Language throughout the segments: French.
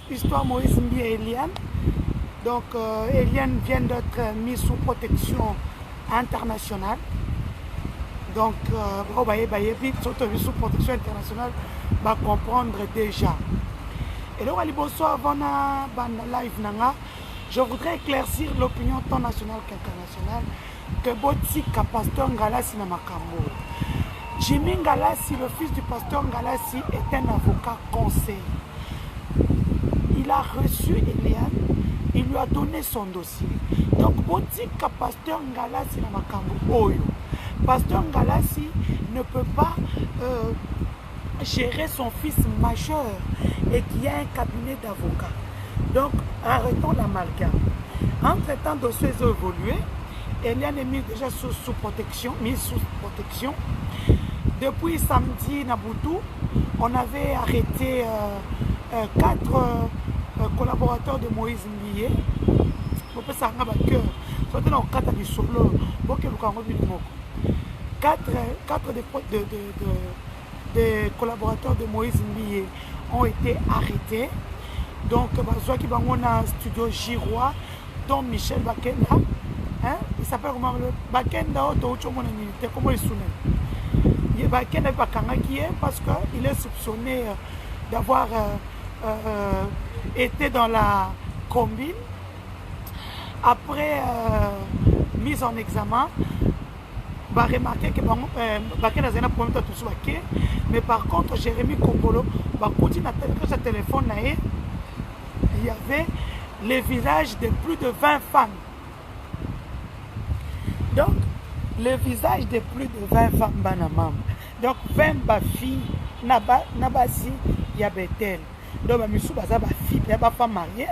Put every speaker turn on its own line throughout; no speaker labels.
Histoire Moïse Mbi et Eliane. Donc Eliane vient d'être mise sous protection internationale. Donc sous protection internationale va comprendre déjà. Et donc avant la live nanga, je voudrais éclaircir l'opinion tant nationale qu'internationale que Botika pasteur Ngalassi na makambo. Jimmy Ngalassi, le fils du pasteur Ngalassi, est un avocat conseil. Il a reçu Eliane, il lui a donné son dossier. Donc, Botika pasteur Ngalassi na makambo oyo. Pasteur Ngalassi ne peut pas gérer son fils majeur et qui a un cabinet d'avocats. Donc, arrêtons l'amalgame. Entre-temps, le dossier a évolué. Eliane est mise déjà sous protection, Depuis samedi, Naboutou, on avait arrêté 4 collaborateurs de Moïse Mbiye. On peut s'en rendre à cœur. Soit dans le cadre du solo, des collaborateurs de Moïse Mbiye ont été arrêtés. Donc, qui ont un studio Girois, dont Michel Bakenda. Hein? Il s'appelle comment Bakenda, comment il s'appelle Bakenda parce qu'il est soupçonné d'avoir été dans la combine. Après mise en examen, va remarquer que Bakenda a un problème de tout ça. Mais par contre, Jérémy Kongolo, continue à sa téléphone, il y avait les visages de plus de 20 femmes. Donc, le visage de plus de 20 femmes banamam. Donc, 20 filles, nabasi, yabetel. Donc, misou baza ba fille, ba femme mariée.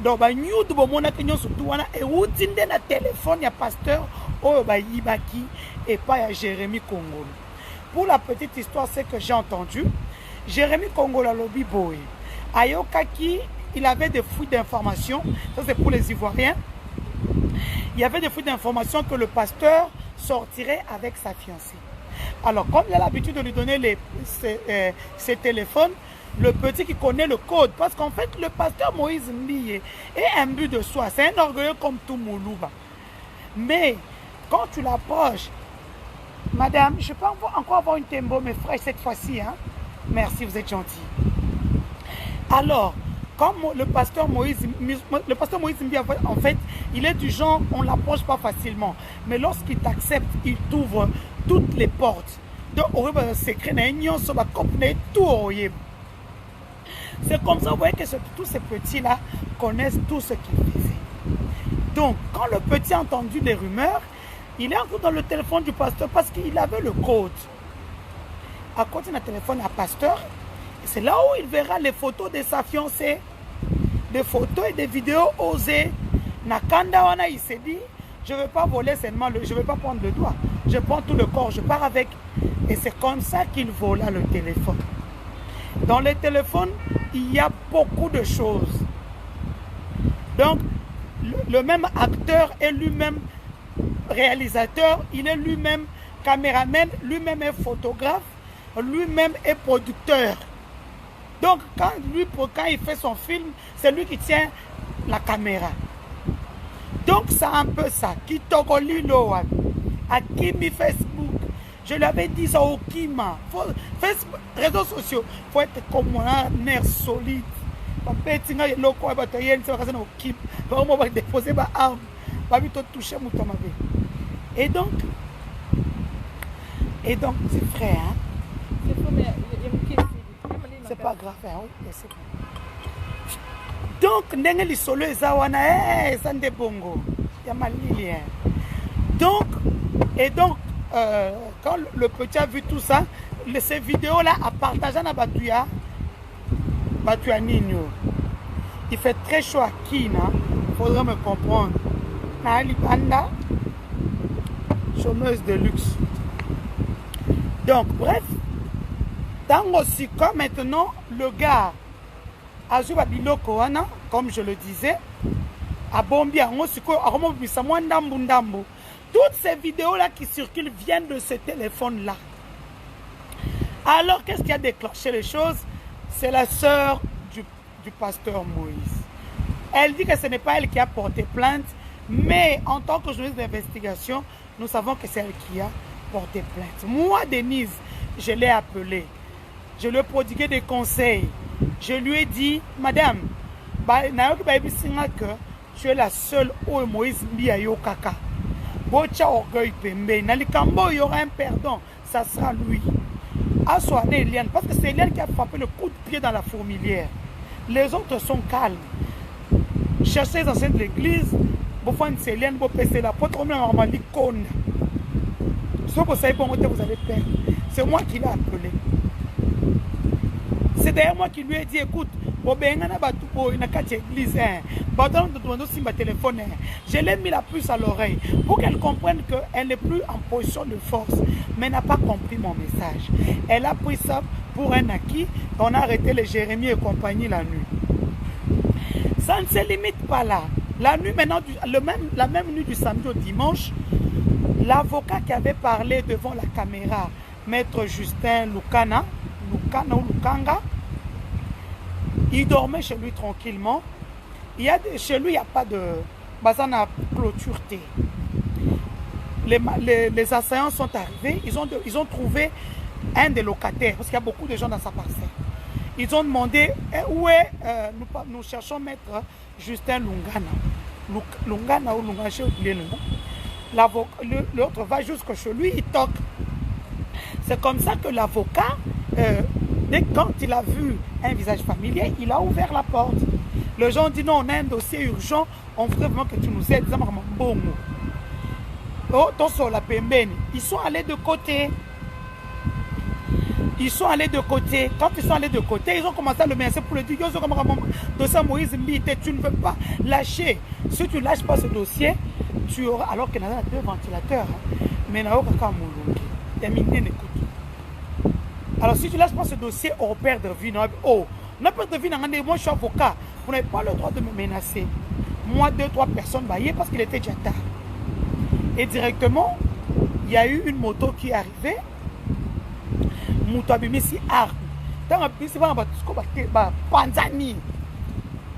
Donc, ba nyudu bo mona kenyo surtout wana et outinde na téléphone ya pasteur oyo ba yibaki et pas ya Jérémy Kongolo. Pour la petite histoire, c'est que j'ai entendu Jérémy Kongolo lobby boy. Ayokaki, il avait des fuites d'informations, ça c'est pour les Ivoiriens. Il y avait des fuites d'informations que le pasteur sortirait avec sa fiancée. Alors, comme il a l'habitude de lui donner ses téléphones, le petit qui connaît le code, parce qu'en fait, le pasteur Moïse Mbiye est imbu de soi, c'est un orgueilleux comme tout Moulouba. Mais, quand tu l'approches, madame, je peux encore avoir une tembo, mes frères, cette fois-ci, hein? Merci, vous êtes gentil. Alors, comme le pasteur Moïse Mbiye, en fait, il est du genre, on ne l'approche pas facilement. Mais lorsqu'il t'accepte, il t'ouvre toutes les portes. Donc, on va secret, c'est comme ça, vous voyez que tous ces petits-là connaissent tout ce qu'ils faisaient. Donc, quand le petit a entendu les rumeurs, il est encore dans le téléphone du pasteur parce qu'il avait le code. À côté d'un téléphone à pasteur, c'est là où il verra les photos de sa fiancée, des photos et des vidéos osées. Nakanda wana, il s'est dit, je ne vais pas voler seulement, je ne vais pas prendre le doigt, je prends tout le corps, je pars avec. Et c'est comme ça qu'il vola le téléphone. Dans les téléphones, il y a beaucoup de choses. Donc, le même acteur est lui-même réalisateur, il est lui-même caméraman, lui-même est photographe, lui-même est producteur. Donc, quand il fait son film, c'est lui qui tient la caméra. Donc, c'est un peu ça. Kitogoli Loan, Akimi Facebook. Je lui avais dit ça au Kima. Facebook, réseaux sociaux, il faut être comme un nerf solide. Et donc, c'est vrai, hein? C'est pas grave, hein? Oui, c'est bon. Donc, ndenge li solo ezawana, ça ne bongo. Ya malili, hein? Donc, Et donc, quand le petit a vu tout ça, ces vidéos-là, à partager dans Batuya Nino. Il fait très chaud à Kina, il faudrait me comprendre. Nali Banda, chômeuse de luxe. Donc, bref, dans aussi, comme maintenant, le gars, Azuba Biloko, comme je le disais, à Bombia, toutes ces vidéos-là qui circulent viennent de ce téléphone-là. Alors, qu'est-ce qui a déclenché les choses? C'est la sœur du pasteur Moïse. Elle dit que ce n'est pas elle qui a porté plainte, mais en tant que journaliste d'investigation, nous savons que c'est elle qui a porté plainte. Moi, Denise, je l'ai appelée. Je lui ai prodigué des conseils. Je lui ai dit, madame, tu es la seule où Moïse Mbiayo Kaka. Bocha orgueil pembe. Nalikambo, il y aura un perdant. Ça sera lui. Assoiné Eliane, parce que c'est Eliane qui a frappé le coup de pied dans la fourmilière. Les autres sont calmes. Cherchez les anciens de l'église. C'est Eliane, c'est la porte. Vous allez perdre. C'est moi qui l'ai appelé. C'est d'ailleurs moi qui lui ai dit, écoute, je l'ai mis la puce à l'oreille pour qu'elle comprenne qu'elle n'est plus en position de force, mais n'a pas compris mon message. Elle a pris ça pour un acquis. On a arrêté les Jérémie et compagnie la nuit. Ça ne se limite pas là. La nuit maintenant, la même nuit du samedi au dimanche, l'avocat qui avait parlé devant la caméra, maître Justin Lukanga, il dormait chez lui tranquillement. Chez lui, il n'y a pas de bazana clôtureté. Les assaillants sont arrivés, ils ont trouvé un des locataires, parce qu'il y a beaucoup de gens dans sa parcelle. Ils ont demandé où est, nous cherchons maître Justin Lungana ou Lungana, j'ai oublié le nom. L'autre va jusque chez lui, il toque. C'est comme ça que l'avocat, quand il a vu un visage familier, il a ouvert la porte. Les gens ont dit non, on a un dossier urgent, on voudrait vraiment que tu nous aides. Ils sont allés de côté. Ils sont allés de côté. Quand ils sont allés de côté, ils ont commencé à le menacer pour le dire dossier Moïse Mbite, tu ne veux pas lâcher. Si tu ne lâches pas ce dossier, tu auras. Alors qu'il y a deux ventilateurs. Mais il n'y a aucun écoute. Alors si tu ne lâches pas ce dossier, on perd de vie. Oh, on perd de vie. Moi je suis avocat. Vous n'avez pas le droit de me menacer. Moi, 2-3 personnes baillées parce qu'il était déjà tard. Et directement, il y a eu une moto qui est arrivée.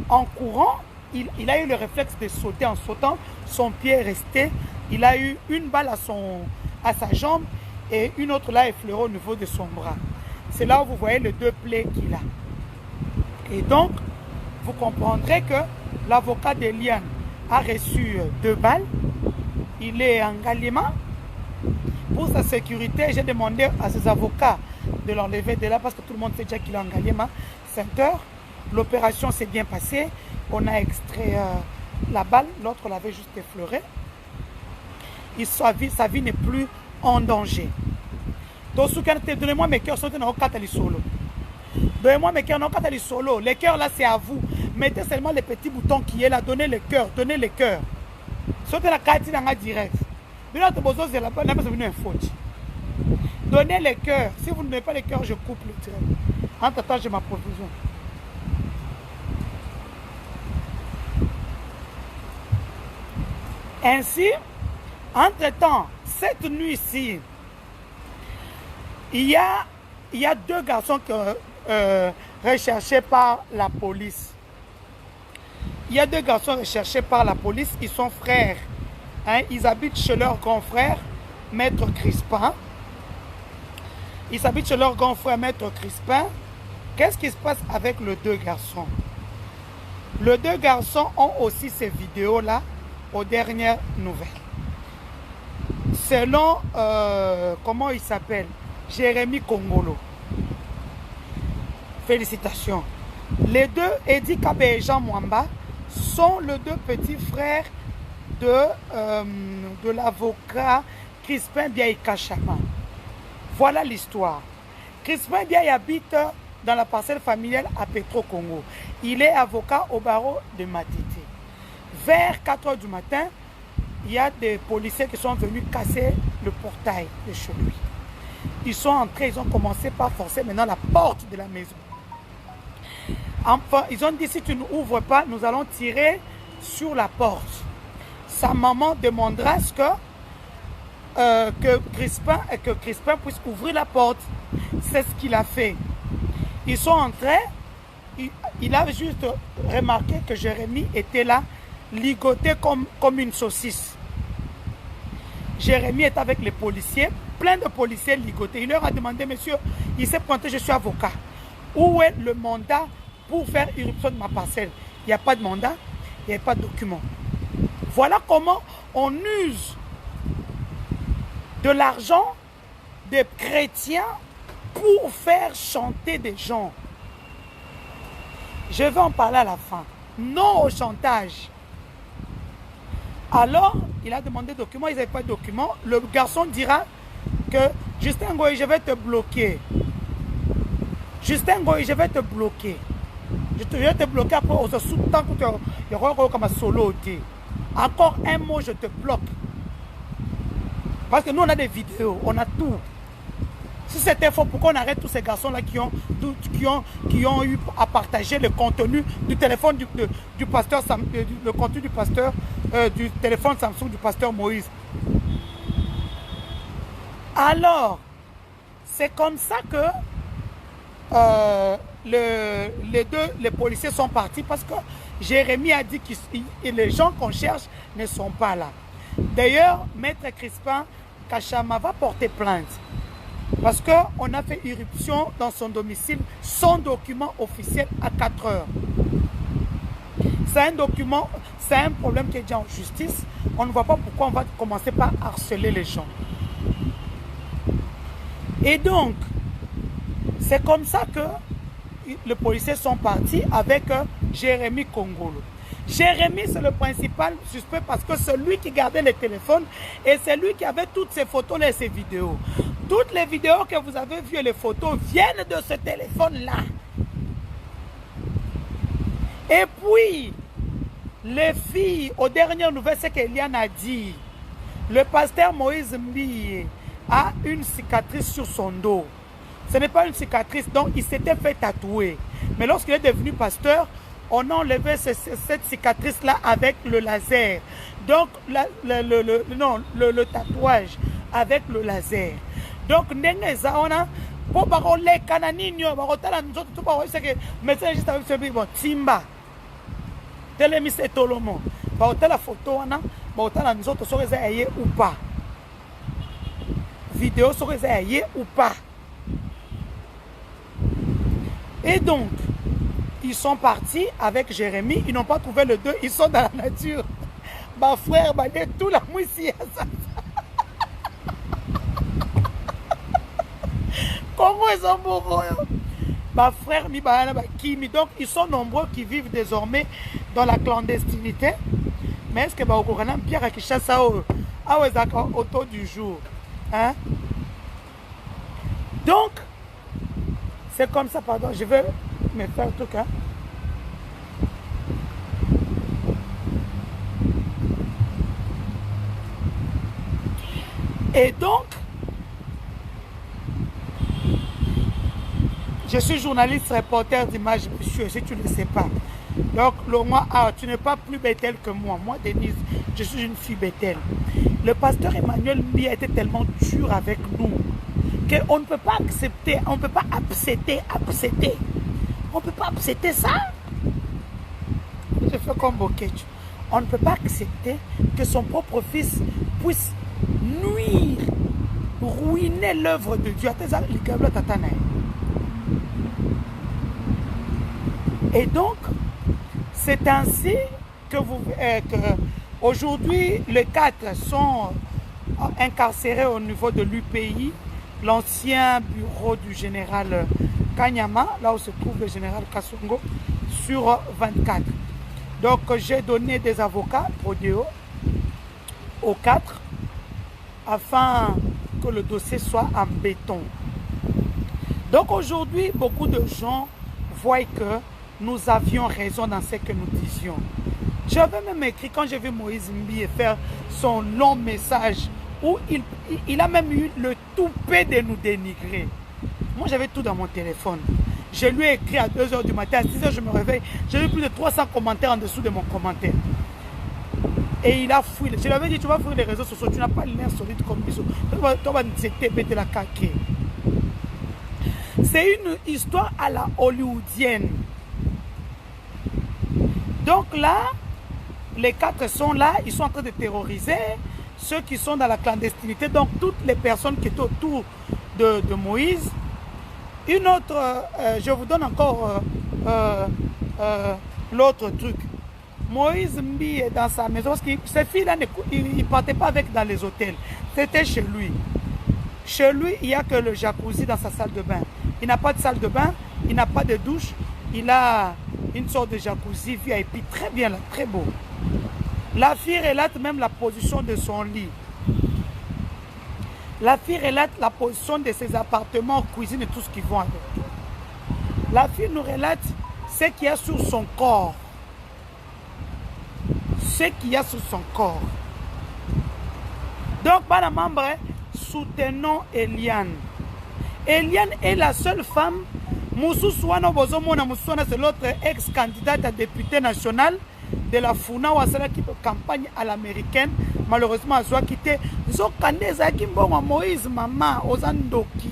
En courant, il a eu le réflexe de sauter. En sautant, son pied est resté. Il a eu une balle à sa jambe et une autre là effleurée au niveau de son bras. C'est là où vous voyez les deux plaies qu'il a. Et donc, vous comprendrez que l'avocat d'Eliane a reçu 2 balles. Il est en galiement. Pour sa sécurité, j'ai demandé à ses avocats de l'enlever de là parce que tout le monde sait déjà qu'il est en galiement. 5 heures. L'opération s'est bien passée. On a extrait la balle. L'autre l'avait juste effleuré. Sa vie n'est plus en danger. Donnez-moi mes cœurs. Donnez-moi mes cœurs. Les cœurs là, c'est à vous. Mettez seulement les petits boutons qui est là. Donnez les cœurs. Donnez les cœurs. Sautez la carte direct. Donnez les cœurs. Si vous ne donnez pas les cœurs, je coupe le direct. Entre-temps, j'ai ma provision. Ainsi, entre-temps, cette nuit-ci, il y a 2 garçons recherchés par la police. Il y a 2 garçons recherchés par la police. Ils sont frères. Hein? Ils habitent chez leur grand frère, Maître Crispin. Ils habitent chez leur grand frère, Maître Crispin. Qu'est-ce qui se passe avec les 2 garçons? Les 2 garçons ont aussi ces vidéos-là aux dernières nouvelles. Selon, comment il s'appelle? Jérémie Kongolo. Félicitations. Les 2, Eddie Kabe et Jean Mwamba, sont les 2 petits frères de l'avocat Crispin Biaye Kachama. Voilà l'histoire. Crispin Biaye habite dans la parcelle familiale à Petro-Congo. Il est avocat au barreau de Matete. Vers 4 h du matin, il y a des policiers qui sont venus casser le portail de chez lui. Ils sont entrés, ils ont commencé par forcer maintenant la porte de la maison. Enfin, ils ont dit, si tu ne ouvres pas, nous allons tirer sur la porte. Sa maman demandera que Crispin puisse ouvrir la porte. C'est ce qu'il a fait. Ils sont entrés, il a juste remarqué que Jérémie était là, ligoté comme une saucisse. Jérémie est avec les policiers, plein de policiers ligotés. Il leur a demandé, monsieur, il s'est pointé, je suis avocat. Où est le mandat pour faire irruption de ma parcelle? Il n'y a pas de mandat, il n'y a pas de document. Voilà comment on use de l'argent des chrétiens pour faire chanter des gens. Je vais en parler à la fin. Non au chantage. Alors, il a demandé des documents, ils n'avaient pas de documents. Le garçon dira que Justin Ngoyi, je vais te bloquer. Justin Ngoyi, je vais te bloquer. Je vais te bloquer après, au tant que tu auras comme un solo. Encore un mot, je te bloque. Parce que nous, on a des vidéos, on a tout. Si c'était faux, pourquoi on arrête tous ces garçons-là qui ont eu à partager le contenu du téléphone du pasteur, le contenu du pasteur, du téléphone Samsung du pasteur Moïse. Alors, c'est comme ça que les policiers sont partis parce que Jérémie a dit que les gens qu'on cherche ne sont pas là. D'ailleurs, Maître Crispin Kachama va porter plainte. Parce qu'on a fait irruption dans son domicile sans document officiel à 4 heures. C'est un document, c'est un problème qui est déjà en justice. On ne voit pas pourquoi on va commencer par harceler les gens. Et donc, c'est comme ça que les policiers sont partis avec Jérémie Kongolo. Jérémie, c'est le principal suspect parce que c'est lui qui gardait les téléphones et c'est lui qui avait toutes ces photos et ces vidéos. Toutes les vidéos que vous avez vues et les photos viennent de ce téléphone-là. Et puis, les filles, aux dernières nouvelles, c'est qu'Eliane a dit, le pasteur Moïse Mbie a une cicatrice sur son dos. Ce n'est pas une cicatrice, donc il s'était fait tatouer. Mais lorsqu'il est devenu pasteur, on a enlevé cette cicatrice-là avec le laser. Donc, le tatouage avec le laser. Donc, Timba. Télémis et Tolomo. La photo, ou pas. Vidéo ou pas. Et donc, ils sont partis avec Jérémie, ils n'ont pas trouvé le deux, ils sont dans la nature. Ma frère m'a dit tout la moussie. Comment ils sont beaux? Ma frère, donc ils sont nombreux qui vivent désormais dans la clandestinité. Mais est-ce que Pierre a kiché ça autour du jour? Hein? Donc, c'est comme ça, pardon, je vais me faire un truc. Hein? Et donc, je suis journaliste, reporter d'images, monsieur, si tu ne le sais pas. Donc, tu n'es pas plus Bethel que moi. Moi, Denise, je suis une fille Bethel. Le pasteur Emmanuel Mbie a été tellement dur avec nous qu'on ne peut pas accepter, on ne peut pas accepter. On ne peut pas accepter ça. Je fais comme Bokech. On ne peut pas accepter que son propre fils puisse nuire, ruiner l'œuvre de Dieu. Et donc, c'est ainsi que aujourd'hui, les 4 sont incarcérés au niveau de l'UPI, l'ancien bureau du général Kanyama, là où se trouve le général Kassongo, sur 24. Donc, j'ai donné des avocats prodéo aux 4 afin que le dossier soit en béton. Donc aujourd'hui, beaucoup de gens voient que nous avions raison dans ce que nous disions. J'avais même écrit, quand j'ai vu Moïse Mbi faire son long message, où il a même eu le toupet de nous dénigrer. Moi, j'avais tout dans mon téléphone. Je lui ai écrit à 2 h du matin, à 6 h, je me réveille. J'ai eu plus de 300 commentaires en dessous de mon commentaire. Et il a fouillé. Je lui avais dit, tu vas fouiller les réseaux sociaux, tu n'as pas le lien solide comme Bissot. C'est une histoire à la hollywoodienne. Donc là, les 4 sont là, ils sont en train de terroriser ceux qui sont dans la clandestinité, donc toutes les personnes qui étaient autour de Moïse. Une autre, je vous donne encore l'autre truc. Moïse Mbi est dans sa maison, parce que ces filles-là, ils ne partaient pas avec dans les hôtels, c'était chez lui. Chez lui, il n'y a que le jacuzzi dans sa salle de bain. Il n'a pas de salle de bain, il n'a pas de douche, il a une sorte de jacuzzi VIP, très bien, là, très beau. La fille relate même la position de son lit. La fille relate la position de ses appartements, cuisine et tout ce qui vont avec. La fille nous relate ce qu'il y a sur son corps. Ce qu'il y a sur son corps. Donc, par la membre, soutenons Eliane. Eliane est la seule femme. Moussou Souano Bozomona Moussouana, c'est l'autre ex-candidate à député national de la Funa Ouassala qui campagne à l'américaine. Malheureusement, elle soit quittée. Zokandeza Kimbonga Moïse, maman, Ozandoki.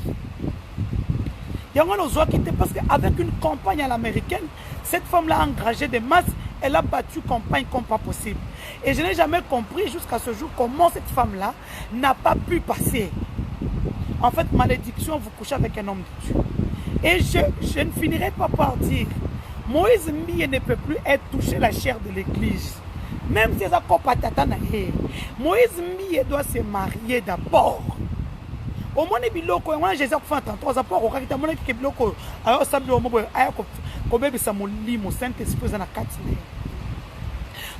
Yangon Ozoa quitté parce qu'avec une campagne à l'américaine, cette femme-là a engagé des masses, elle a battu campagne comme pas possible. Et je n'ai jamais compris jusqu'à ce jour comment cette femme-là n'a pas pu passer. En fait, malédiction, vous couchez avec un homme de Dieu. Et je ne finirai pas par dire, Moïse Mbi ne peut plus être touché la chair de l'église. Même si ça compatata na ye. Moïse Mbi doit se marier d'abord. Au moins les biloko, moi j'ai fait 33 apports au caractère mon que biloko alors ça bi au mo aya ko bébé ça mon limo Saint-Esprit na katine.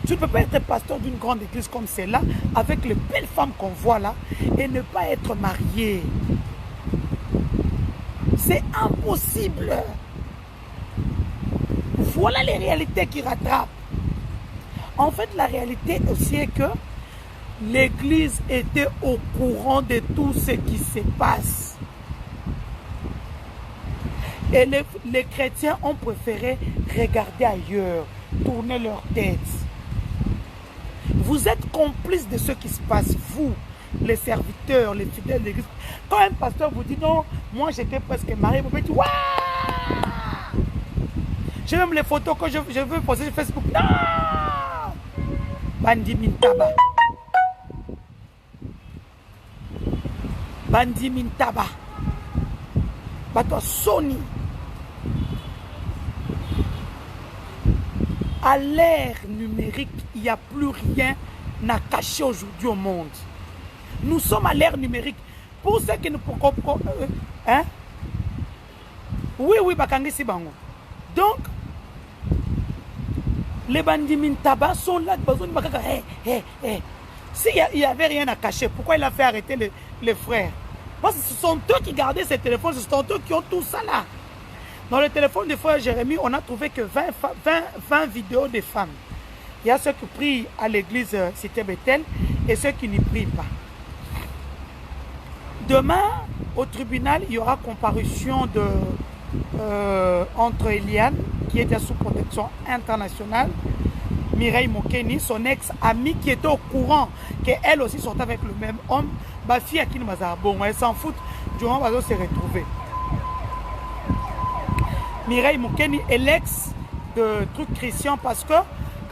Tu ne peux pas être pasteur d'une grande église comme celle-là avec les belles femmes qu'on voit là et ne pas être marié. C'est impossible. Voilà les réalités qui rattrapent. En fait, la réalité aussi est que l'église était au courant de tout ce qui se passe. Et les chrétiens ont préféré regarder ailleurs, tourner leur tête. Vous êtes complices de ce qui se passe, vous, les serviteurs, les fidèles de l'église. Quand un pasteur vous dit non, moi j'étais presque marié, vous pouvez dire waouh! J'ai même les photos que je veux poster sur Facebook. Non! Bandi Mintaba. Bandi Mintaba. Bato Sony. À l'ère numérique, il n'y a plus rien à cacher aujourd'hui au monde. Nous sommes à l'ère numérique. Pour ceux qui ne peuvent hein? Oui, Bakangisi Bango. Donc, les bandits Mintaba sont là. S'il n'y avait rien à cacher, pourquoi il a fait arrêter les frères? Parce que ce sont eux qui gardaient ces téléphones, ce sont eux qui ont tout ça là. Dans le téléphone du frère Jérémie, on a trouvé que 20 vidéos de femmes. Il y a ceux qui prient à l'église Cité Bethel et ceux qui n'y prient pas. Demain, au tribunal, il y aura comparution entre Eliane, qui était sous protection internationale, Mireille Mokeni, son ex-amie qui était au courant qu'elle aussi sortait avec le même homme, ma fille à qui nous bon, elle s'en fout, du moment où elle s'est retrouvée. Mireille Mokeni est l'ex de truc Christian parce que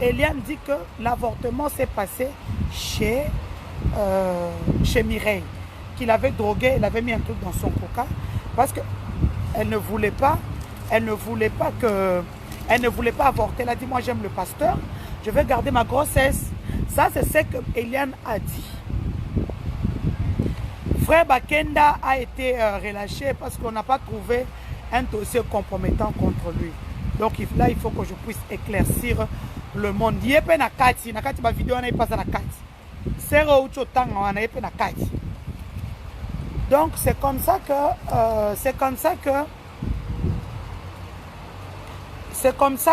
Eliane dit que l'avortement s'est passé chez Mireille, qu'il avait drogué, il avait mis un truc dans son coca parce qu'elle ne voulait pas avorter. Elle a dit moi j'aime le pasteur, je vais garder ma grossesse. Ça c'est ce que Eliane a dit. Frère Bakenda a été relâché parce qu'on n'a pas trouvé un dossier compromettant contre lui. Donc là, il faut que je puisse éclaircir le monde. Il y a pas na vidéo na passe na kati. C'est où tu tang na pas na kati. Donc c'est comme ça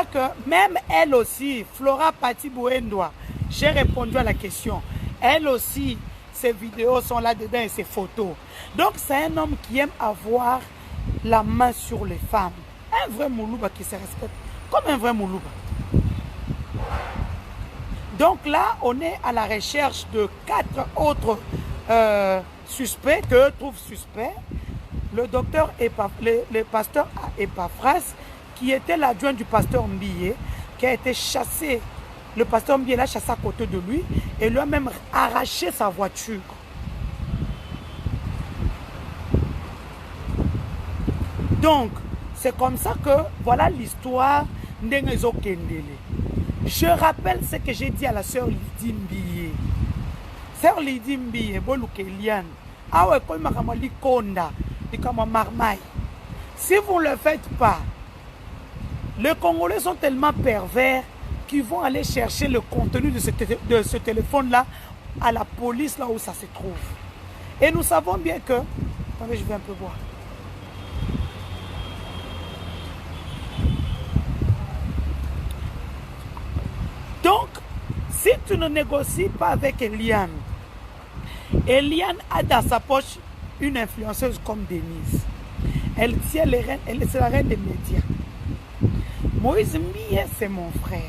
que même elle aussi, Flora Pati Bouendoa, j'ai répondu à la question. Elle aussi, ses vidéos sont là-dedans et ses photos. Donc c'est un homme qui aime avoir la main sur les femmes. Un vrai Moulouba qui se respecte comme un vrai Moulouba. Donc là, on est à la recherche de 4 autres suspects que trouve suspects. Le docteur le pasteur Epaphras, qui était l'adjoint du pasteur Mbiye, qui a été chassé. Le pasteur Mbiye l'a chassé à côté de lui et lui a même arraché sa voiture. Donc, c'est comme ça que voilà l'histoire d'Engezo Kendele. Je rappelle ce que j'ai dit à la sœur Lydie Mbiye. Sœur Lydie Mbiye, Bolukelian, Awe Koimakamali Konda, Ikama Marmaille. Si vous ne le faites pas, les Congolais sont tellement pervers qu'ils vont aller chercher le contenu de ce téléphone-là à la police, là où ça se trouve. Et nous savons bien que... Attendez, je vais un peu boire. Donc, si tu ne négocies pas avec Eliane, Eliane a dans sa poche une influenceuse comme Denise. Elle tient les rênes, c'est la reine des médias. Moïse Mbiye, c'est mon frère.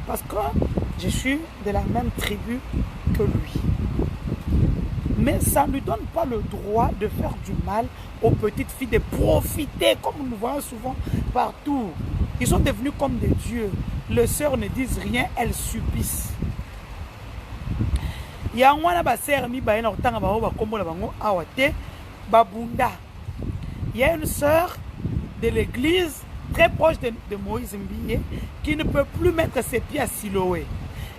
Parce que je suis de la même tribu que lui. Mais ça ne lui donne pas le droit de faire du mal aux petites filles, de profiter, comme nous voyons souvent partout. Ils sont devenus comme des dieux. Les sœurs ne disent rien, elles subissent. Il y a une sœur de l'église très proche de Moïse Mbiye qui ne peut plus mettre ses pieds à Siloé.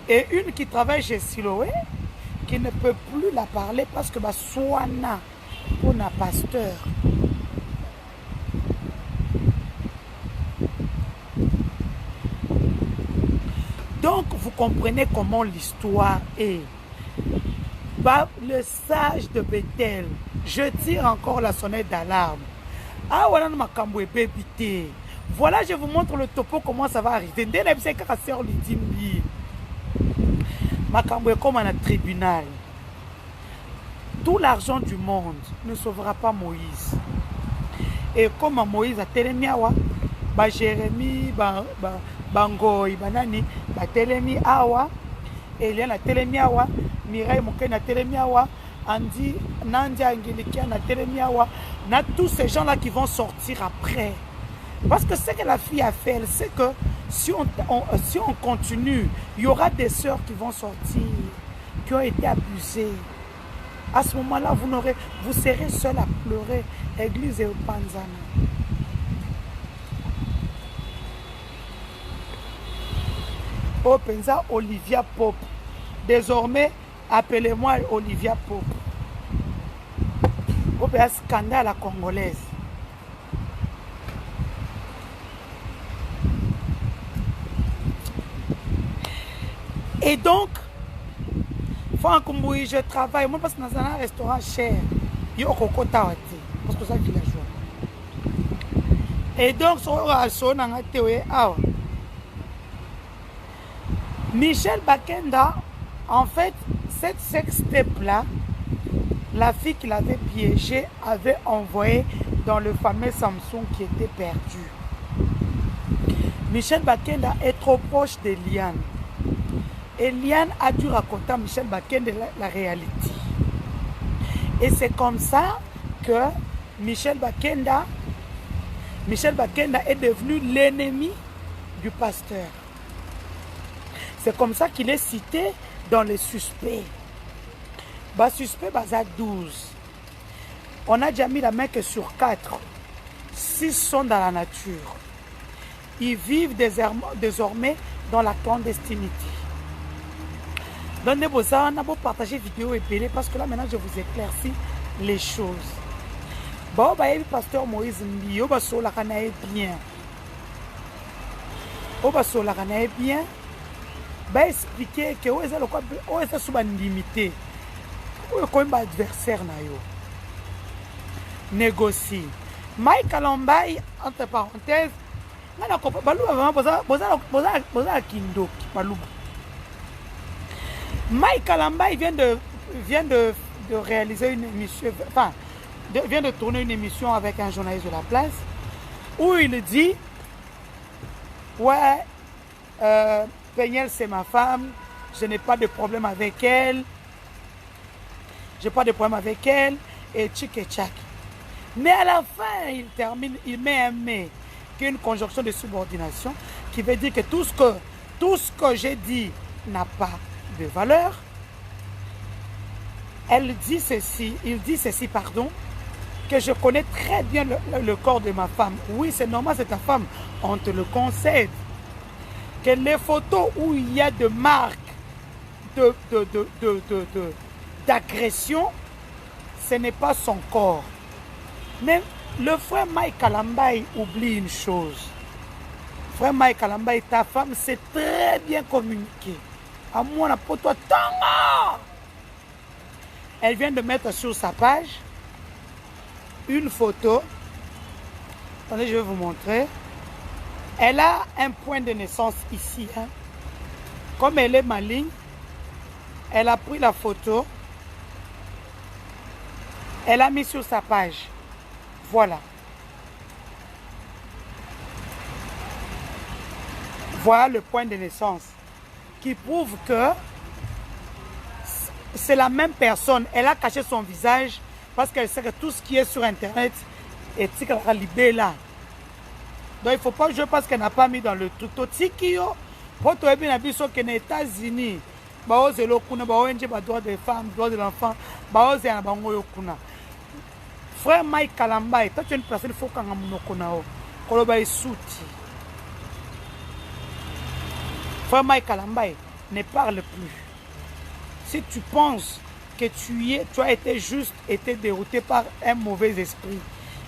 Et une qui travaille chez Siloé qui ne peut plus la parler parce que Soana pour un pasteur. Donc vous comprenez comment l'histoire est. Le sage de Bethel, je tire encore la sonnette d'alarme. Ah voilà makambo et bébité. Voilà, je vous montre le topo comment ça va arriver. Dès la sœur Lydie Mbiye. Makambo est comme un tribunal. Tout l'argent du monde ne sauvera pas Moïse. Et comme Moïse a télémiawa, Jérémie, Bangoy, Banani, Télémi Awa, Eliane a télémiawa, Mireille Moken a télémiawa, Andy, Nandia Angelikia a télémiawa, na tous ces gens-là qui vont sortir après. Parce que ce que la fille a fait, elle sait que si on continue, il y aura des sœurs qui vont sortir, qui ont été abusées. À ce moment-là, vous serez seul à pleurer, église et Panzana. Oh, Penza Olivia Pope. Désormais, appelez-moi Olivia Pope. Oh, un scandale à la congolaise. Et donc, Franck-Mouy, je travaille. Moi, parce que dans un restaurant cher, il y a un cocotte parce que c'est un villageois. Et donc, Michel Bakenda, en fait, cette sextape-là, la fille qui l'avait piégée avait envoyé dans le fameux Samsung qui était perdu. Michel Bakenda est trop proche d'Eliane. Eliane a dû raconter à Michel Bakenda la réalité. Et c'est comme ça que Michel Bakenda est devenu l'ennemi du pasteur. C'est comme ça qu'il est cité dans les suspects. Suspect, 12. On a déjà mis la main que sur 4. 6 sont dans la nature. Ils vivent désormais dans la clandestinité. Donc, on a beau partager vidéo et belé parce que là, maintenant, je vous éclaircis les choses. Bon, le pasteur Moïse Mbiye, on va se la bien. On va se la bien. Expliquer que on est sous limité. comme adversaire na yo. Négocie. Mike Kalambai, entre parenthèses, Mike Kalambai vient de réaliser une émission, enfin, vient de tourner une émission avec un journaliste de la place où il dit ouais, Peniel c'est ma femme, je n'ai pas de problème avec elle, j'ai pas de problème avec elle, et tchik et tchak. Mais à la fin, il termine, il met un mais, qui est une conjonction de subordination, qui veut dire que tout ce que j'ai dit n'a pas de valeur. Il dit ceci, pardon, que je connais très bien le corps de ma femme. Oui, c'est normal, c'est ta femme, on te le concède. Que les photos où il y a de marques d'agression, ce n'est pas son corps. Mais le frère Mike Kalambai oublie une chose. Frère Mike Kalambai, ta femme sait très bien communiquer. À moi, la poto tanga. Elle vient de mettre sur sa page une photo. Attendez, je vais vous montrer. Elle a un point de naissance ici. Hein. Comme elle est maligne, elle a pris la photo. Elle a mis sur sa page. Voilà. Voilà le point de naissance qui prouve que c'est la même personne. Elle a caché son visage parce qu'elle sait que tout ce qui est sur Internet est libéré là. Donc il ne faut pas jouer parce qu'elle n'a pas mis dans le truc. Pour toi, bien habillé sur les États-Unis, droit des femmes, droit de l'enfant, frère Mike Kalambai, toi tu es une personne, il faut qu'on ait souti. Frère Mike Kalambai, ne parle plus. Si tu penses que tu as été dérouté par un mauvais esprit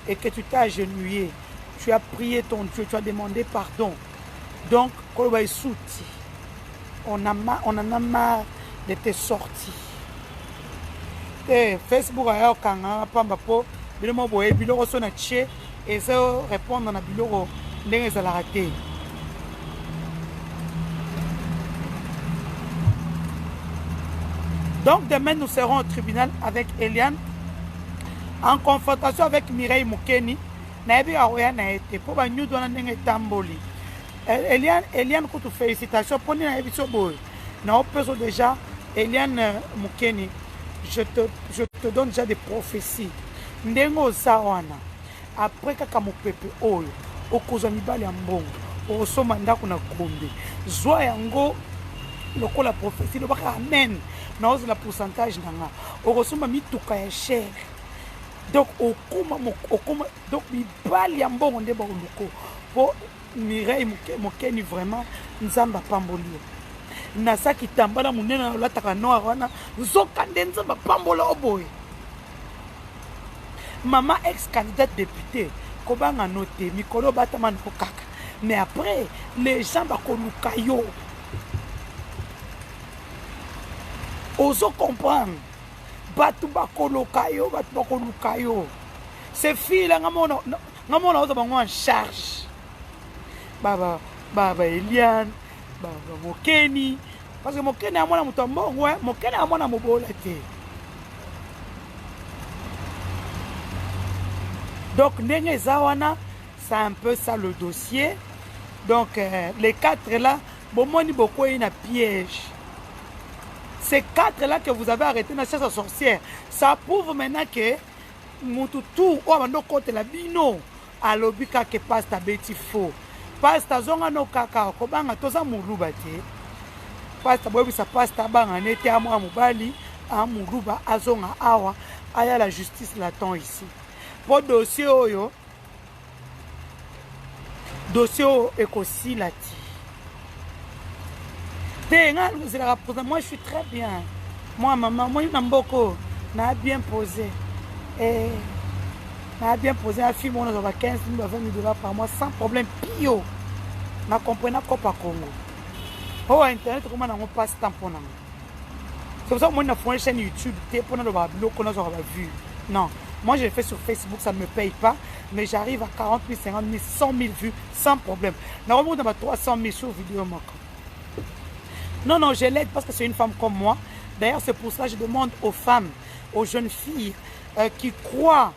et que tu t'es agenouillé, tu as prié ton Dieu, tu as demandé pardon. Donc, on en a marre de tes sorties. Facebook a biloko boye biloko so na tche et ça répondre na biloko ndenge za la raté. Donc demain nous serons au tribunal avec Eliane en confrontation avec Mireille Mukeni. Na yebi aroya na été pour ba nyudo na ndenge tamboli. Eliane kutu félicitations pour na yebi so boy. Na opeso déjà Eliane Mukeni. Je te donne déjà des prophéties. Ndengo sawana après kaka mopepe oyo okozwa mibali ya mbongo osoma ndako na kombe zwa yango lokola prophétie lobaka amen na ozela pourcentage nanga okosoma mituka ya cher donc okoma donc mibali ya mbongo nde baoluko po Mireille Mukeni vraiment nzamba pambolio na saki tambala munene olataka noir wana zoka nde nzamba pambola oboye. Maman ex-candidate députée, Kobanga noté, Mikolo Bataman Kokaka. Mais après, les gens bakoluka yo. Oso comprendre. Batu bakoluka yo, batu bakoluka yo. Ces filles-là, ngamona ozo bango en charge. Baba Eliane, Baba Mukeni. Parce que Mukeni a mona mutombo, ouais, Mukeni a mona mobolete. Donc, Nenge Zawana, c'est un peu ça le dossier. Donc, les quatre là, Bomoni Boko est un piège. Ces quatre là que vous avez arrêtés dans la chasse aux sorcières, ça prouve maintenant que Moutou, ou Amando Kote la Bino, à l'obika que passe ta bêtise faux. Passe ta zonga no kaka, Kobanga, Toza Mourouba, passe ta bobi, ça passe ta banga, nete à moi, Moubali, à Mourouba, à Zonga Awa, aya la justice l'attend ici. Pour dossier oyo est aussi là. Moi je suis très bien. Moi maman, moi Namboko n'a bien posé. N'a bien posé un film, on a 15 000 à 20 000 $ par mois sans problème. Pio. Na comprenez quoi par Congo. Oh internet comment on passe temps pour nous. C'est pour ça que moi, je fais une chaîne YouTube pour nous avoir vu. Non. Moi, je le fais sur Facebook, ça ne me paye pas. Mais j'arrive à 40 000, 50 000, 100 000 vues sans problème. Normalement, on a 300 000 sur vidéo. Non, non, je l'aide parce que c'est une femme comme moi. D'ailleurs, c'est pour ça que je demande aux femmes, aux jeunes filles qui croient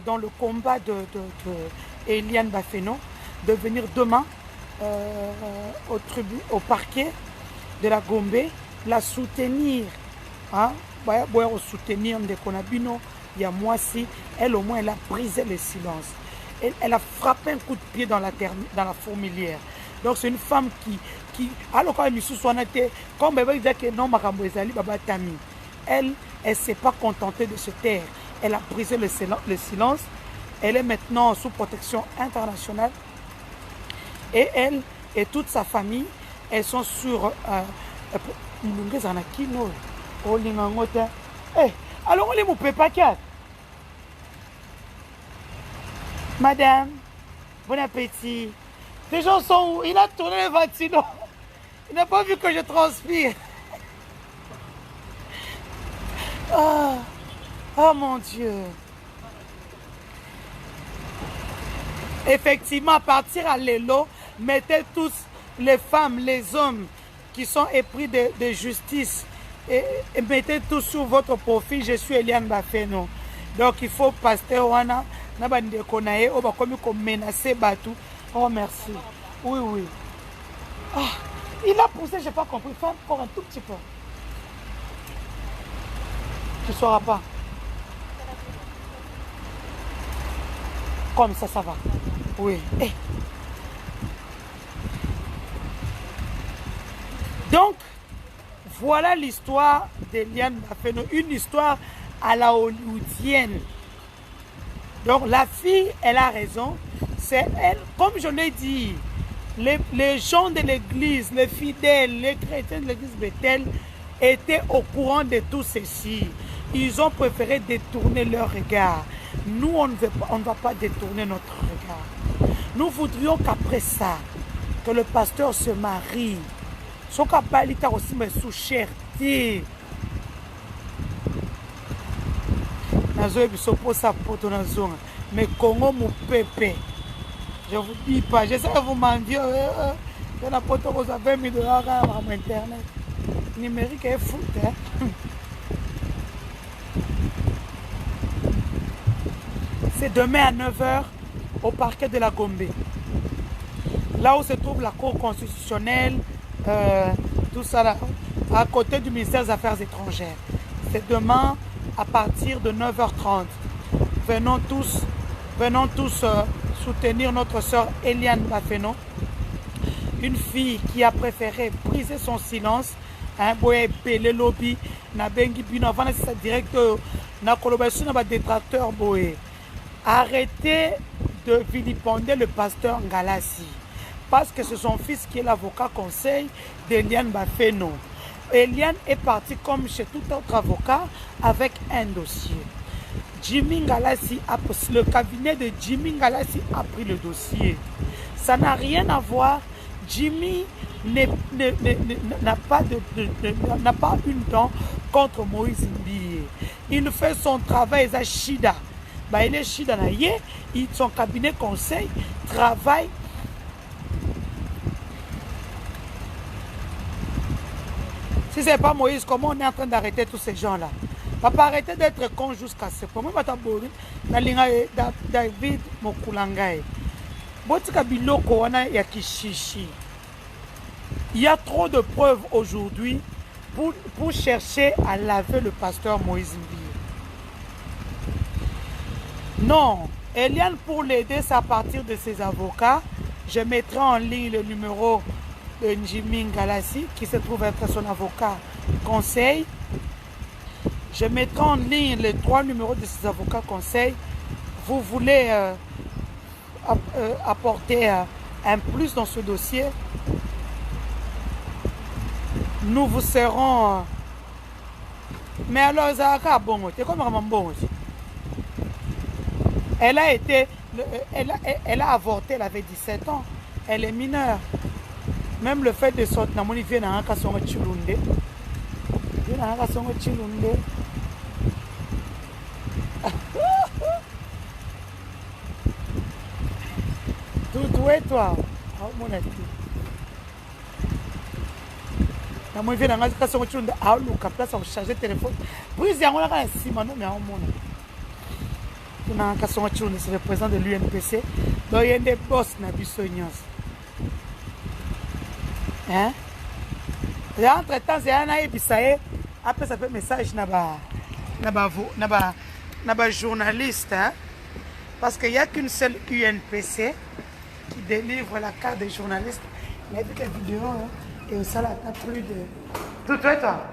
dans le combat de Eliane Bafeno de venir demain au parquet de la Gombe, la soutenir. Hein? Soutenir Ndekonabino, il y a moi si, elle au moins elle a brisé le silence. Elle a frappé un coup de pied dans la fourmilière. Donc c'est une femme qui alors quand elle me comme elle dit que non, elle ne s'est pas contentée de se taire. Elle a brisé le silence. Elle est maintenant sous protection internationale. Et elle et toute sa famille, elles sont sur... alors on les moupe pas quatre. Madame, bon appétit. Les gens sont où? Il a tourné le ventilo. Il n'a pas vu que je transpire. Ah, oh mon Dieu. Effectivement, à partir à l'élo, mettez tous les femmes, les hommes qui sont épris de justice et mettez tous sur votre profil. Je suis Eliane Bafeno. Donc il faut pasteur Wana, Nabande Konae, on va comme menacer Batou. Oh merci. Oui, oui. Ah, il a poussé, je n'ai pas compris. Fais encore un tout petit peu. Tu ne sauras pas. Comme ça, ça va. Oui. Hey. Donc, voilà l'histoire d'Eliane Bafeno. Une histoire à la hollywoodienne. Donc, la fille, elle a raison. C'est elle, comme je l'ai dit, les gens de l'église, les fidèles, les chrétiens de l'église Bethel étaient au courant de tout ceci. Ils ont préféré détourner leur regard. Nous, on ne va pas détourner notre regard. Nous voudrions qu'après ça, que le pasteur se marie. Son capacité aussi me sous cherté. Mais Congo mon pépé. Je vous dis pas, j'essaie de vous mentir. Je n'ai pas 20 000 $ à internet. Numérique est fou. Hein? C'est demain à 9 h au parquet de la Gombe. Là où se trouve la Cour constitutionnelle, tout ça là, à côté du ministère des Affaires étrangères. C'est demain à partir de 9 h 30. Venons tous soutenir notre soeur Eliane Bafeno, une fille qui a préféré briser son silence. Hein, le lobby, na bengi bino avant c'est directeur na collaboration na détracteur boé. Arrêtez de vilipender le pasteur Ngalassi parce que c'est son fils qui est l'avocat conseil d'Eliane Bafeno. Eliane est partie comme chez tout autre avocat avec un dossier. Jimmy Ngalassi, le cabinet de Jimmy Ngalassi a pris le dossier. Ça n'a rien à voir. Jimmy n'a pas une dent contre Moïse Mbiye. Il fait son travail, il est Shida. Il est Shida, son cabinet conseil travaille. Si ce n'est pas Moïse, comment on est en train d'arrêter tous ces gens-là? Papa, arrêtez d'être con jusqu'à ce point. Moi, David Mokulangai. Il y a trop de preuves aujourd'hui pour chercher à laver le pasteur Moïse Mbiye. Non, Eliane, pour l'aider, c'est à partir de ses avocats. Je mettrai en ligne le numéro de Jimmy Ngalassi, qui se trouve être son avocat conseil. Je mettrai en ligne les 3 numéros de ses avocats conseil. Vous voulez apporter un plus dans ce dossier, nous vous serons... Mais alors, Zaka, bon, c'est comme vraiment bon aussi. Elle a été... Elle a avorté, elle avait 17 ans. Elle est mineure. Même le fait de sortir dans mon vie, Viens à la songo chilunde. Tout et toi. Oh mon ami. Na moi viens à la songo chilunde. Ah Luka place on charger téléphone. Brise yango la kana sima no mais au mon. Na ka songo chilunde c'est le président de l'UNPC. Donc il y a des boss na biso nyos. Hein? Et entre-temps, c'est un épisode. Après, ça fait message na journaliste. Hein? Parce qu'il n'y a qu'une seule UNPC qui délivre la carte des journalistes. Il y a vu la vidéo hein? Et au salon, t'as plus de. Tout toi, toi.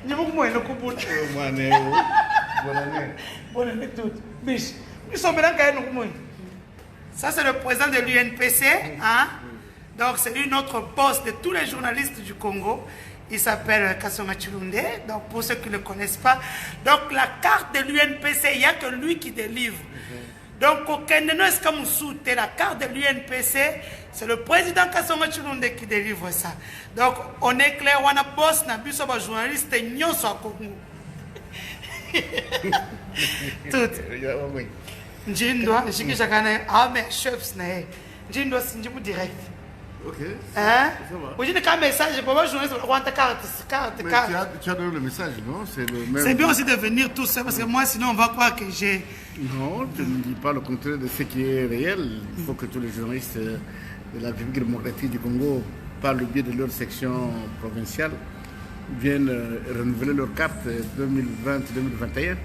Je vous montre le coup de bonne année. Bonne année, tout. Biche. Nous sommes maintenant quand même. Ça, c'est le président de l'UNPC. Hein? Donc, c'est lui notre boss de tous les journalistes du Congo. Il s'appelle Kasonga Chilunde. Donc, pour ceux qui ne le connaissent pas. Donc, la carte de l'UNPC, il n'y a que lui qui délivre. Donc, aucun de nous est comme soutient la carte de l'UNPC. C'est le président Kasonga Chilunde qui délivre ça. Donc, on est clair, on a boss, on a vu sur journaliste, nous sommes au Congo. Tout. Njindwa, mais chefs, Njindwa, c'est direct.
Ok.
Hein?
Oui,
j'ai un message pour moi, journaliste,
tu as donné le message, non?
C'est bien aussi de venir tout seul parce que moi, sinon, on va croire que j'ai.
Non, je ne dis pas le contraire de ce qui est réel. Il faut que tous les journalistes de la République démocratique du Congo, par le biais de leur section provinciale, viennent renouveler leur carte 2020-2021.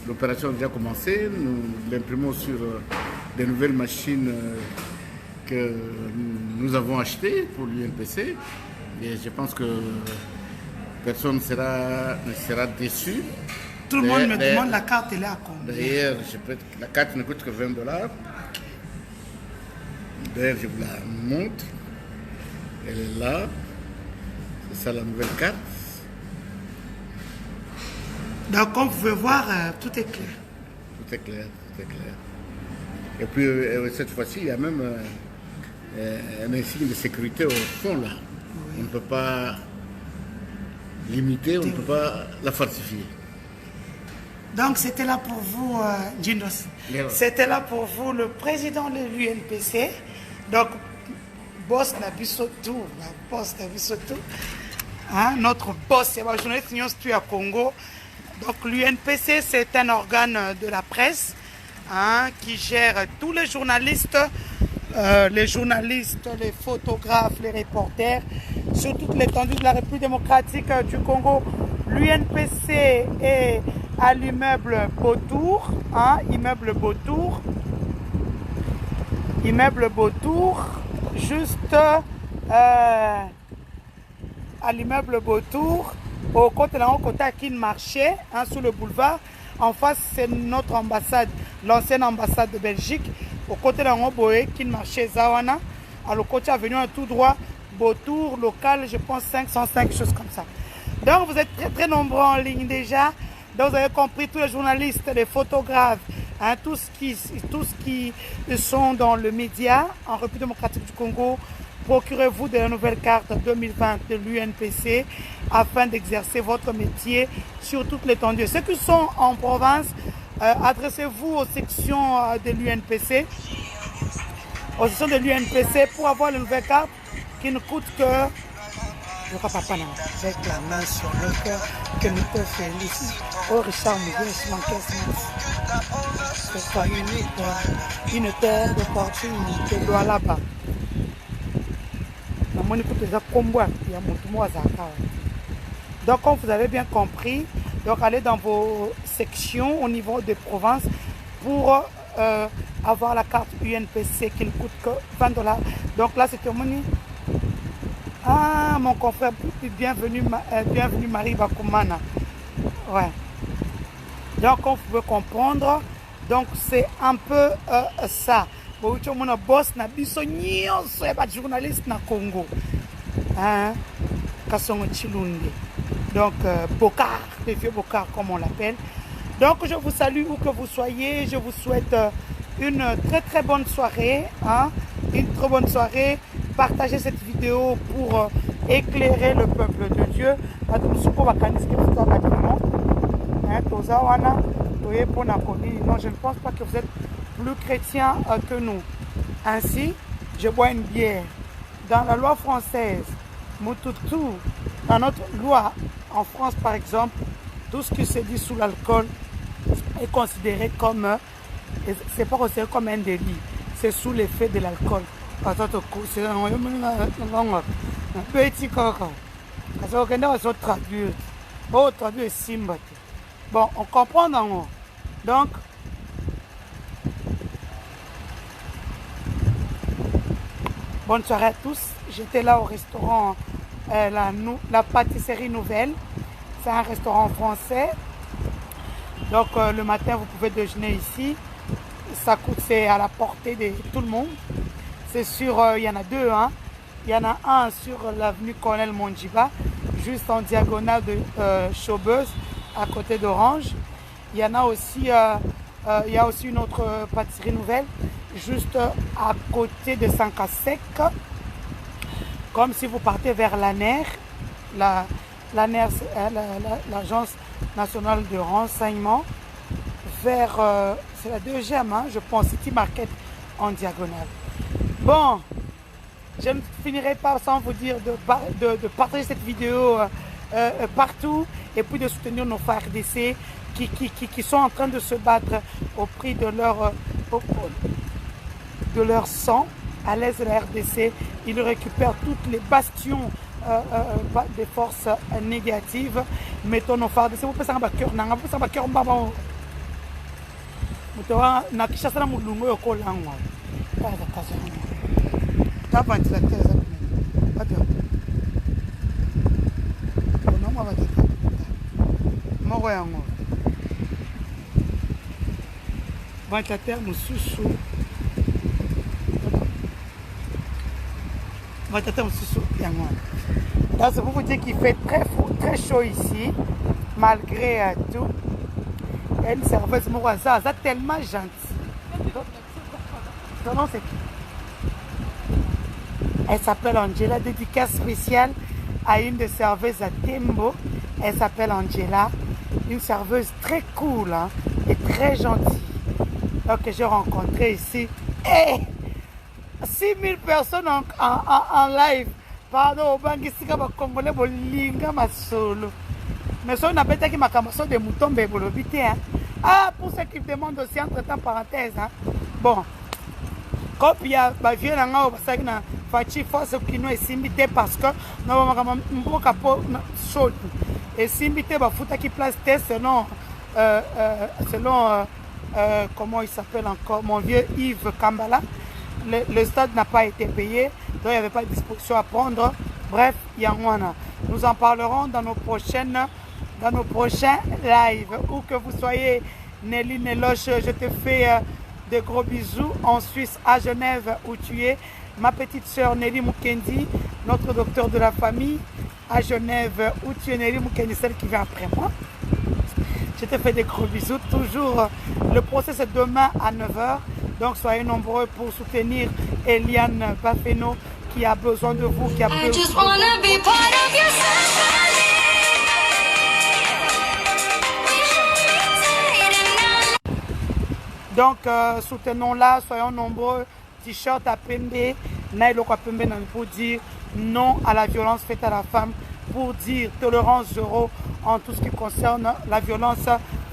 L'opération a déjà commencé. Nous l'imprimons sur des nouvelles machines que nous avons achetées pour l'UNPC. Et je pense que personne ne sera déçu.
Tout le monde me demande la carte, elle est à combien?
D'ailleurs, la carte ne coûte que 20 $. D'ailleurs, je vous la montre. Elle est là. C'est ça la nouvelle carte.
Donc, comme vous pouvez voir, tout est clair.
Tout est clair, tout est clair. Et puis, cette fois-ci, il y a même un insigne de sécurité au fond, là. Oui. On ne peut pas l'imiter, on ne peut pas la falsifier.
Donc, c'était là pour vous, Jindos. C'était là pour vous, le président de l'UNPC. Donc, boss Nabisotou, boss Nabisotou. Hein, notre boss, c'est le journaliste Nyos à Congo. Donc l'UNPC, c'est un organe de la presse hein, qui gère tous les journalistes, les photographes, les reporters, sur toute l'étendue de la République démocratique du Congo. L'UNPC est à l'immeuble Beautour, hein, immeuble Beautour, juste à l'immeuble Beautour. Au côté à Kin Marché, hein, sous le boulevard. En face, c'est notre ambassade, l'ancienne ambassade de Belgique. Au côté de Kin Marché Zawana. À le côté avenue tout droit, Beautour, local, je pense 505, choses comme ça. Donc vous êtes très très nombreux en ligne déjà. Donc vous avez compris, tous les journalistes, les photographes, hein, tous qui sont dans le média en République démocratique du Congo. Procurez-vous de la nouvelle carte 2020 de l'UNPC afin d'exercer votre métier sur toute l'étendue. Ceux qui sont en province, adressez-vous aux sections de l'UNPC, pour avoir la nouvelle carte qui ne coûte que... Je crois papa non, avec la main sur le cœur que nous te félicite. Oh Richard Mouguet, je manquais ce c'est pas une terre de fortune de loi là-bas. Donc, comme vous avez bien compris, donc allez dans vos sections au niveau des provinces pour avoir la carte UNPC qui ne coûte que 20 $. Donc là, c'est terminé. Ah, mon confrère, bienvenue Marie Bakoumana. Ouais. Donc, comme vous pouvez comprendre, donc c'est un peu ça. Mon boss na biso nyonso ya ba journaliste na Congo. Hein? Kasongo Chilunde. Donc Bokar, les vieux Bokar comme on l'appelle. Donc je vous salue où que vous soyez, je vous souhaite une très très bonne soirée, hein? Une très bonne soirée. Partagez cette vidéo pour éclairer le peuple de Dieu. Non, je ne pense pas que vous êtes plus chrétien que nous. Ainsi, je bois une bière. Dans la loi française, Mututu, dans notre loi en France par exemple, tout ce qui se dit sous l'alcool est considéré comme, c'est pas considéré comme un délit, c'est sous l'effet de l'alcool. Petit coco, traduire Simba. Bon, on comprend non? Donc, bonne soirée à tous. J'étais là au restaurant la Pâtisserie Nouvelle. C'est un restaurant français. Donc le matin, vous pouvez déjeuner ici. Ça coûte, c'est à la portée de tout le monde. C'est sur, il y en a deux. Hein. Il y en a un sur l'avenue Colonel Monjiba, juste en diagonale de Chaubeuse, à côté d'Orange. Il y en a aussi, il y a aussi une autre pâtisserie nouvelle, juste à côté de Saint-Cassec. Comme si vous partez vers l'ANER, l'Agence nationale de renseignement, vers, c'est la deuxième, hein, je pense, City Market en diagonale. Bon, je ne finirai pas sans vous dire de partager cette vidéo partout et puis de soutenir nos frères RDC qui sont en train de se battre au prix de leur sang à l'est de la RDC. Ils récupèrent toutes les bastions des forces négatives. Mettons nos frères RDC. Vous pouvez savoir cœur, vous pouvez savoir cœur, maman. Vous na kishasa na mulungu yoko langwa. Ta ventilateur. Attends. Non, moi va te. Moko yango. Ventilateur mususu. Ventilateur mususu yango. Donc c'est pour vous dire qu'il fait très chaud ici, malgré tout. Elle une serveuse Mouraza, elle est tellement gentille. Son nom c'est qui? Elle s'appelle Angela, dédicace spéciale à une des serveuses à Tembo. Elle s'appelle Angela, une serveuse très cool hein, et très gentille. Donc j'ai rencontré ici 6000 personnes en live. Pardon, au Bangisika va Congolais bolinga masolo. Mais ça on a peut-être qui m'a commencé de moutons bébolobité. Ah, pour ceux qui demandent aussi entre-temps parenthèse. Hein. Bon, comme il y a ma vieux nanga au Basagna, Fachi force qui nous est simbité parce que nous avons un capot chaud. Et simbité va foutre qui place test selon comment il s'appelle encore, mon vieux Yves Kambala. Le stade n'a pas été payé, donc il n'y avait pas de disposition à prendre. Bref, il y a un. Nous en parlerons dans nos prochains lives. Où que vous soyez, Nelly Neloche, je te fais de gros bisous en Suisse, à Genève, où tu es. Ma petite soeur Nelly Mukendi, notre docteur de la famille, à Genève, où tu es, Nelly Mukendi, celle qui vient après moi. Je te fais des gros bisous. Toujours, le procès c'est demain à 9 h. Donc soyez nombreux pour soutenir Eliane Bafeno qui a besoin de vous, qui a besoin de vous. Donc soutenons-la, soyons nombreux. T-shirt à Pembe, Nailo à Pembe pour dire non à la violence faite à la femme, pour dire tolérance zéro en tout ce qui concerne la violence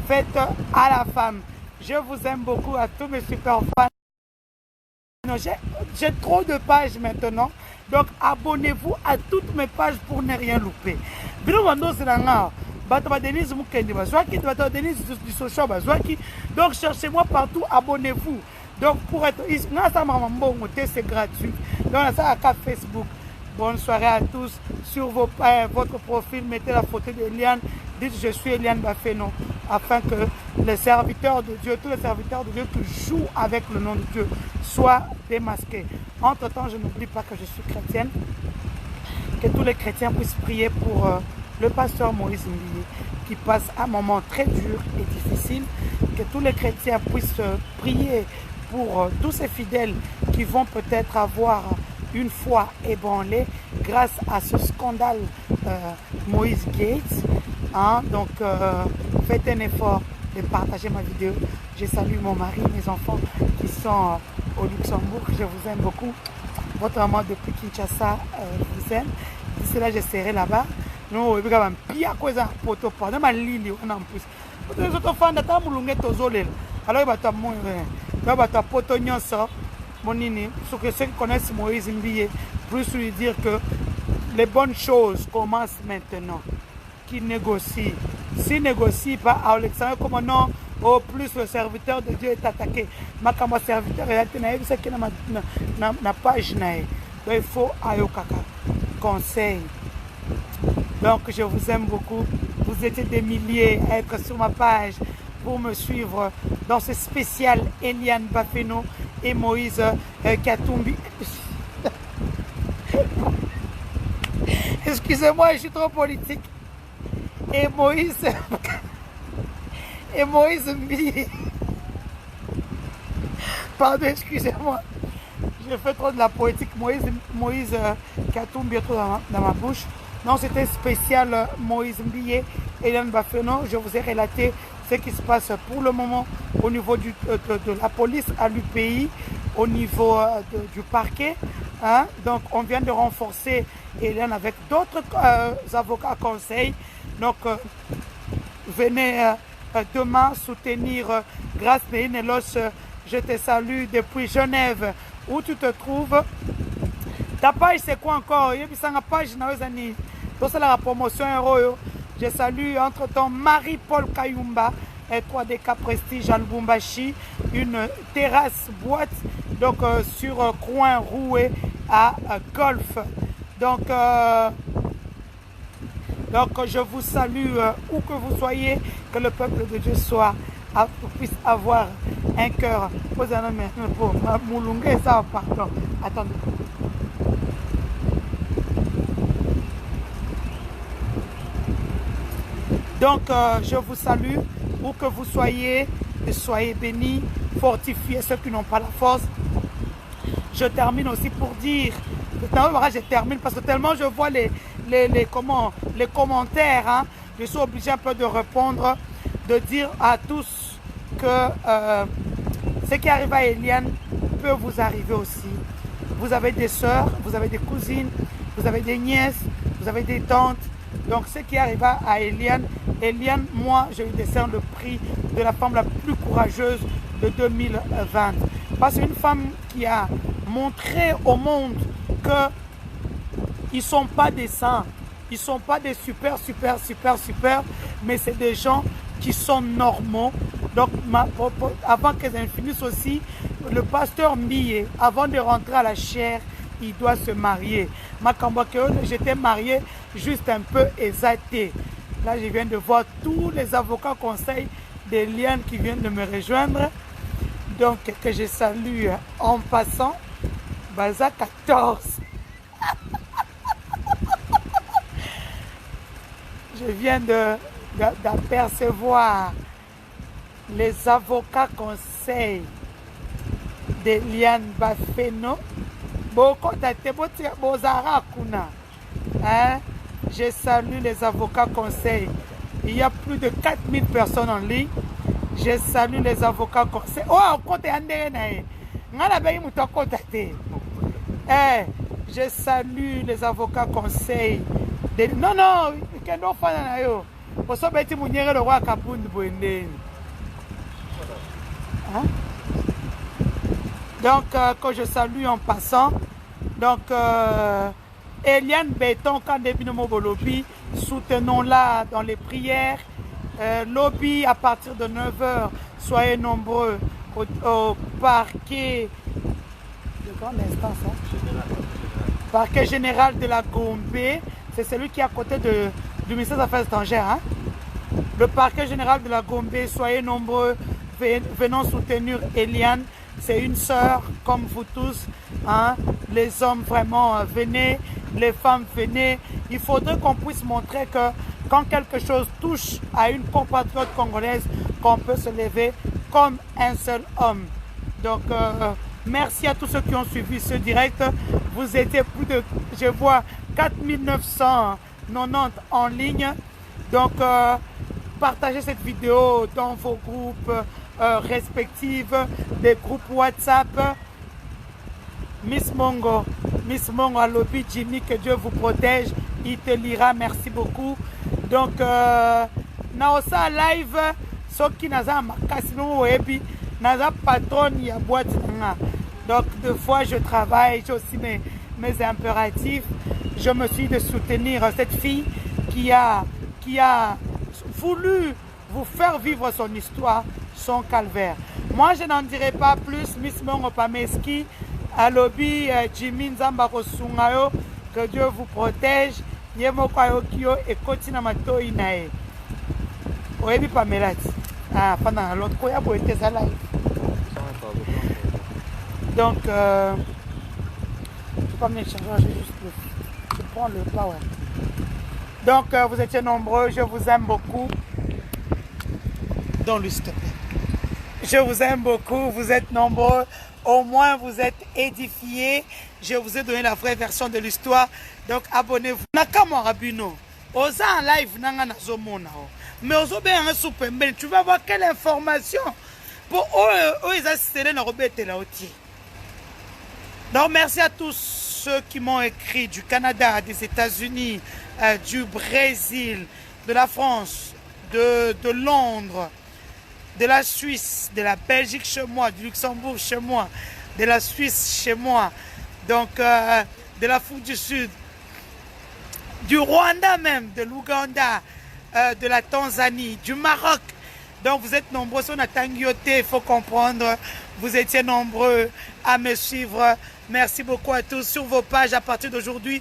faite à la femme. Je vous aime beaucoup à tous mes super fans. J'ai trop de pages maintenant. Donc abonnez-vous à toutes mes pages pour ne rien louper. Donc cherchez-moi partout, abonnez-vous. Donc pour être ici, c'est gratuit. Donc ça à Facebook. Bonne soirée à tous. Sur votre profil, mettez la photo d'Eliane. Dites je suis Eliane Bafeno. Afin que les serviteurs de Dieu, tous les serviteurs de Dieu qui jouent avec le nom de Dieu, soient démasqués. Entre-temps, je n'oublie pas que je suis chrétienne. Que tous les chrétiens puissent prier pour le pasteur Moïse Mbilé, qui passe un moment très dur et difficile. Que tous les chrétiens puissent prier pour tous ces fidèles qui vont peut-être avoir une fois ébranlé grâce à ce scandale Moïse Gates. Hein? Donc, faites un effort de partager ma vidéo. Je salue mon mari, mes enfants qui sont au Luxembourg. Je vous aime beaucoup. Votre maman depuis Kinshasa vous aime. D'ici là, je serai là-bas. Non, il y a un pire chose à poto. Pas de ma ligne, on en plus. Les autres fans de ta moulungue tozolel. Alors, il va t'avoir il va t'avoir poto nyonso. Monini, ceux qui connaissent Moïse Mbiye, plus lui dire que les bonnes choses commencent maintenant. Qui négocie. S'il ne négocie pas à Alexandre, comment non, au plus le serviteur de Dieu est attaqué. Ma comme serviteur est attaqué, c'est qu'il n'a pas gêné. Donc il faut ayokaka. Conseil. Donc je vous aime beaucoup. Vous étiez des milliers à être sur ma page pour me suivre dans ce spécial Eliane Bafeno et Moïse Katumbi. Excusez-moi, je suis trop politique. Et Moïse Mbiye. Pardon, excusez-moi. J'ai fait trop de la politique. Moïse Katumbi est trop dans ma bouche. Non, c'était spécial Moïse Mbiye et Eliane Bafeno. Je vous ai relaté ce qui se passe pour le moment au niveau de la police à l'UPI, au niveau du parquet. Hein? Donc, on vient de renforcer Eliane avec d'autres avocats conseils. Donc, venez demain soutenir Grâce Nelos. Je te salue depuis Genève, où tu te trouves. Ta page, c'est quoi encore? Il y a une page, c'est la promotion héros. Je salue entre-temps Marie-Paul Kayumba, 3DK Prestige à Lubumbashi, une terrasse boîte donc, sur Coin Roué à Golf. Donc, je vous salue où que vous soyez, que le peuple de Dieu puisse avoir un cœur. Pardon. Attendez. Donc, je vous salue où que vous soyez, et soyez bénis, fortifiez ceux qui n'ont pas la force. Je termine aussi pour dire, je termine parce que tellement je vois les commentaires, hein, je suis obligé un peu de répondre, de dire à tous que ce qui arrive à Eliane peut vous arriver aussi. Vous avez des sœurs, vous avez des cousines, vous avez des nièces, vous avez des tantes. Donc ce qui arriva à Eliane, moi je lui décerne le prix de la femme la plus courageuse de 2020. Parce qu'une femme qui a montré au monde qu'ils ne sont pas des saints, ils ne sont pas des super, mais c'est des gens qui sont normaux. Donc avant qu'elles finissent aussi, le pasteur Mbiye, avant de rentrer à la chaire, il doit se marier. J'étais marié juste un peu exalté. Là, je viens de voir tous les avocats conseils d'Eliane qui viennent de me rejoindre. Donc, que je salue en passant. Baza 14. Je viens d'apercevoir les avocats conseils d'Eliane Bafeno. Je salue les avocats conseils. Il y a plus de 4000 personnes en ligne. Je salue les avocats conseils. Oh, je salue les avocats conseils. Non, non, donc, que je salue en passant. Donc, Eliane Béton, quand Bolobi, soutenons-la dans les prières. Lobby à partir de 9h, soyez nombreux au parquet. De grande instance, hein? Parquet général de la Gombe. C'est celui qui est à côté du ministère des Affaires étrangères. Hein? Le parquet général de la Gombe, soyez nombreux. Venons soutenir Eliane. C'est une sœur comme vous tous. Hein? Les hommes, vraiment, venez. Les femmes, venez. Il faudrait qu'on puisse montrer que quand quelque chose touche à une compatriote congolaise, qu'on peut se lever comme un seul homme. Donc, merci à tous ceux qui ont suivi ce direct. Vous étiez plus de, je vois, 4990 en ligne. Donc, partagez cette vidéo dans vos groupes respectifs, des groupes WhatsApp. Miss Mongo à lobby, Jimmy, que Dieu vous protège. Il te lira, merci beaucoup. Donc, naosa live, ceux qui n'ont pas patron, il y a boîte. Donc, deux fois, je travaille, j'ai aussi mes impératifs. Je me suis de soutenir cette fille qui a voulu vous faire vivre son histoire, son calvaire. Moi, je n'en dirai pas plus. Miss Mongo Pameski, à lobby, Jimmy Nzamba Kosungayo, que Dieu vous protège. Yemo Kwayokio et Kotina Mato Inae. Oebi Pamelati. Ah, pendant l'autre, quoi, il y a ça live. Donc, je ne peux pas me changer, je prends le power. Donc, vous étiez nombreux, je vous aime beaucoup. Dans le stop. Je vous aime beaucoup, vous êtes nombreux. Au moins, vous êtes édifiés. Je vous ai donné la vraie version de l'histoire. Donc, abonnez-vous. Nakamo Rabino. Oza en live, nanga na zomona. Mais ozo bien un super ben. Tu vas voir quelle information. Pour eux, ils assistent à Robert Laotier. Donc, merci à tous ceux qui m'ont écrit du Canada, des États-Unis, du Brésil, de la France, de Londres, de la Suisse, de la Belgique chez moi, du Luxembourg chez moi, de la Suisse chez moi, donc de l'Afrique du Sud, du Rwanda même, de l'Ouganda, de la Tanzanie, du Maroc. Donc vous êtes nombreux, on a tangioté, il faut comprendre, vous étiez nombreux à me suivre. Merci beaucoup à tous sur vos pages à partir d'aujourd'hui,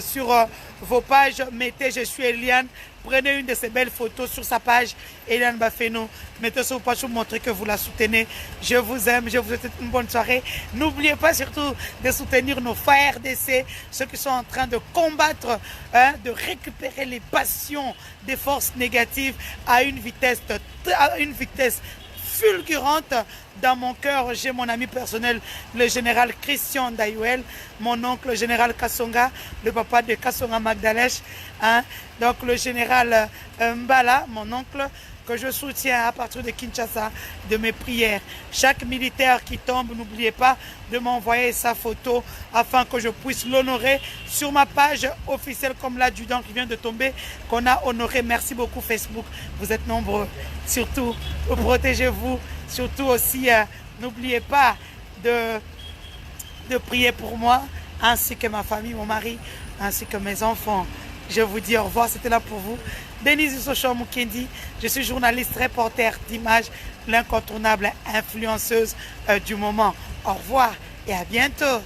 sur vos pages, mettez je suis Eliane. Prenez une de ces belles photos sur sa page, Eliane Bafeno. Mettez sur vos pages pour montrer que vous la soutenez. Je vous aime, je vous souhaite une bonne soirée. N'oubliez pas surtout de soutenir nos frères RDC, ceux qui sont en train de combattre, de récupérer les passions des forces négatives à une vitesse fulgurante. Dans mon cœur, j'ai mon ami personnel, le général Christian Dayuel, mon oncle, le général Kassonga, le papa de Kassonga Magdalèche, donc le général Mbala, mon oncle, que je soutiens à partir de Kinshasa, de mes prières. Chaque militaire qui tombe, n'oubliez pas de m'envoyer sa photo afin que je puisse l'honorer sur ma page officielle comme l'adjudant qui vient de tomber, qu'on a honoré. Merci beaucoup Facebook, vous êtes nombreux. Surtout, protégez-vous. Surtout aussi, n'oubliez pas de prier pour moi, ainsi que ma famille, mon mari, ainsi que mes enfants. Je vous dis au revoir, c'était là pour vous. Denise Sochon Mukendi, je suis journaliste, reporter d'images, l'incontournable influenceuse du moment. Au revoir et à bientôt.